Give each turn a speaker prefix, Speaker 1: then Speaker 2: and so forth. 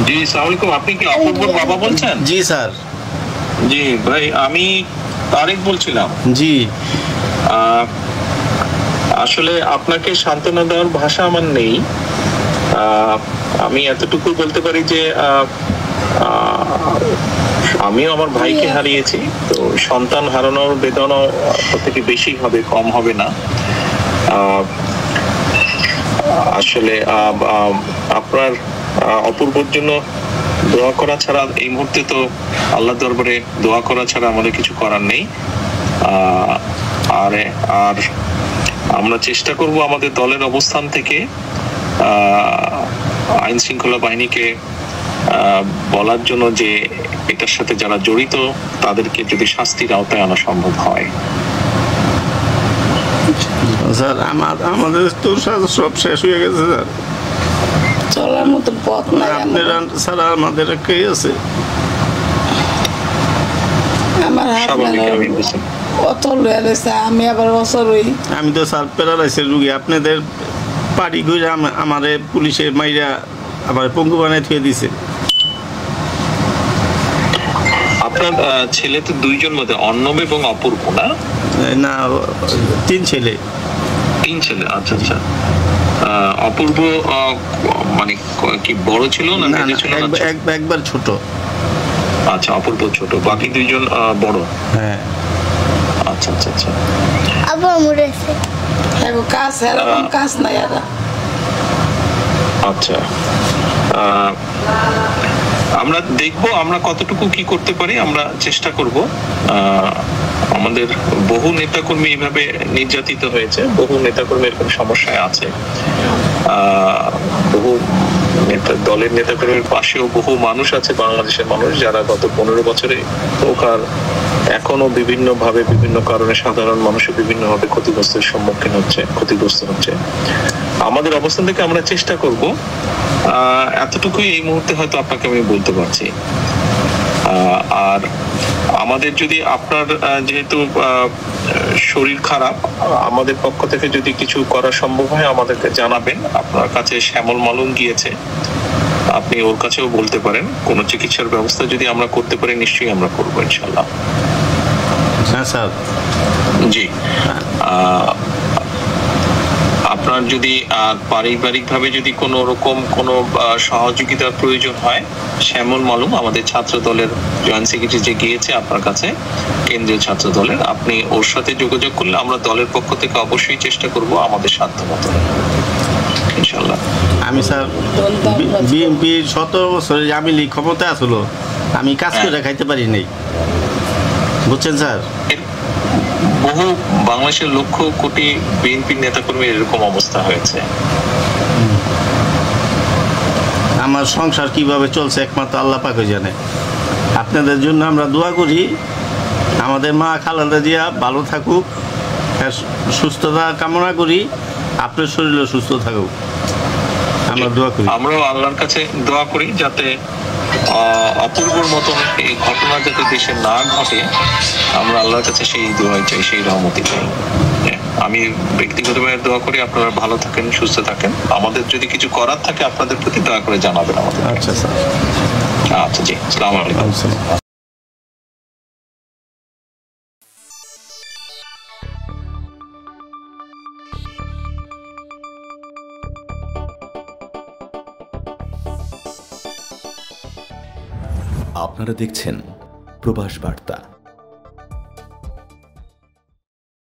Speaker 1: জি, আসসালামু আলাইকুম। আপনি কি অপূর্বর বাবা বলছেন?
Speaker 2: জি স্যার।
Speaker 1: জি ভাই, আমি তারেক বলছিলাম।
Speaker 2: জি
Speaker 1: আসলে আপনাকে সান্ত্বনা দেওয়ার ভাষা আমার নেই। আমি এতটুকু বলতে পারি যে আমিও আমার ভাইকে হারিয়েছি, তো সন্তান হারানোর বেদনা থেকে বেশি হবে, কম হবে না। আসলে আপনার অপূর্বর জন্য দোয়া করা ছাড়া এই মুহূর্তে তো আল্লাহ দরবারে দোয়া করা ছাড়া আমাদের কিছু করার নেই। আর আর আমরা চেষ্টা করব আমাদের দলের অবস্থান থেকে আইন শৃঙ্খলা বাহিনীকে বলার জন্য যে এটার সাথে যারা জড়িত তাদেরকে যদি শাস্তির আওতায় আনা সম্ভব হয়।
Speaker 2: স্যার আমাদের তো সব শেষ হয়ে গেছে স্যার,
Speaker 3: চলার মতো পথ নাই।
Speaker 2: আপনারা স্যার আমাদের কে আছে?
Speaker 3: আমার অচল হয়ে রয়েছে, আমি আবার অচল হই।
Speaker 2: আমি তো স্যার প্যারালাইসিস রুগী, আপনাদের পাড়ি ঘুরে আমারে পুলিশে মাইরা আমার পঙ্গু বানায় থুয়ে দিছে।
Speaker 1: আপনার ছেলে তো দুইজন মধ্যে, অর্ণব এবং অপূর্ব না?
Speaker 2: না, 3 ছেলে।
Speaker 1: 3 ছেলে, আচ্ছা আচ্ছা। অপূর্ব মানে কি বড় ছিল না মেজো ছিল?
Speaker 2: একবার ছোট।
Speaker 1: আচ্ছা, অপূর্ব ছোট, বাকি দুইজন বড়।
Speaker 2: হ্যাঁ।
Speaker 1: আচ্ছা আচ্ছা আচ্ছা।
Speaker 3: আবার মরেছে এখন কাজ, এরকম কাজ নাই আর।
Speaker 1: আচ্ছা, আমরা দেখবো আমরা কতটুকু কি করতে পারি, আমরা চেষ্টা করব। আমাদের বহু নেতাকর্মী এইভাবে নির্যাতিত হয়েছে, বহু নেতাকর্মী এরকম সমস্যায় আছে। বহু দলের নেতাকর্মীর পাশেও বহু মানুষ আছে, বাংলাদেশের মানুষ, যারা গত 15 বছরে হোক আর এখনো বিভিন্ন ভাবে বিভিন্ন কারণে সাধারণ মানুষের বিভিন্ন ভাবে ক্ষতিগ্রস্তের সম্মুখীন হচ্ছে, ক্ষতিগ্রস্ত হচ্ছে। আমাদের অবস্থান থেকে আমরা চেষ্টা করব, এতটুকুই এই মুহূর্তে হয়তো আপনাকে আমি বলতে পারছি। আর আমাদের যদি আপনার যেহেতু শরীর খারাপ, আমাদের পক্ষ থেকে যদি কিছু করা সম্ভব হয় আমাদেরকে জানাবেন। আপনার কাছে শ্যামল মালুম গিয়েছে, আপনি ওর কাছেও বলতে পারেন। কোনো চিকিৎসার ব্যবস্থা যদি আমরা করতে পারি নিশ্চয়ই আমরা করবো ইনশাল্লাহ।
Speaker 2: হ্যাঁ স্যার।
Speaker 1: জি, আপনার যদি পারিবারিক ভাবে যদি কোনো রকম কোনো সহযোগিতার প্রয়োজন হয়, শ্যামল মালুম আমাদের ছাত্র দলের জয়েন্ট সেক্রেটারি যে গিয়েছে আপনার কাছে, কেন্দ্রীয় ছাত্র দলের, আপনি ওর সাথে যোগাযোগ করলে আমরা দলের পক্ষ থেকে অবশ্যই চেষ্টা করব আমাদের সাধ্যমতো ইনশাআল্লাহ।
Speaker 2: আমি স্যার বিএনপির 17 বছরে আমি ক্ষমতা আসলো, আমি কাজ করে খাইতে পারি নাই, বুঝছেন স্যার?
Speaker 1: বহু বাংলাদেশের লক্ষ কোটি বিএনপির নেতাকর্মীর এরকম অবস্থা হয়েছে।
Speaker 2: আমার সংসার কিভাবে চলছে একমাত্র আল্লাহ পাক জানে। আপনাদের জন্য আমরা দোয়া করি, আমাদের মা খালেদা জিয়া ভালো থাকুক, সুস্থতা কামনা করি, আপনার শরীরও সুস্থ থাকুক, আমরা দোয়া করি।
Speaker 1: আমরাও আল্লাহর কাছে দোয়া করি যাতে অপূর্বর মতন এই ঘটনা যাতে দেশে না ঘটে, আমরা আল্লাহর কাছে সেই দোয়া চাই, সেই রহমতি চাই। আমি ব্যক্তিগতভাবে দোয়া করি আপনারা ভালো থাকেন, সুস্থ থাকেন। আমাদের যদি কিছু করার থাকে আপনাদের প্রতি দয়া করে জানাবেন আমাদের।
Speaker 2: আচ্ছা স্যার।
Speaker 1: আচ্ছা, জি, আসসালামু আলাইকুম।
Speaker 4: আপনারা দেখছেন প্রবাস বার্তা।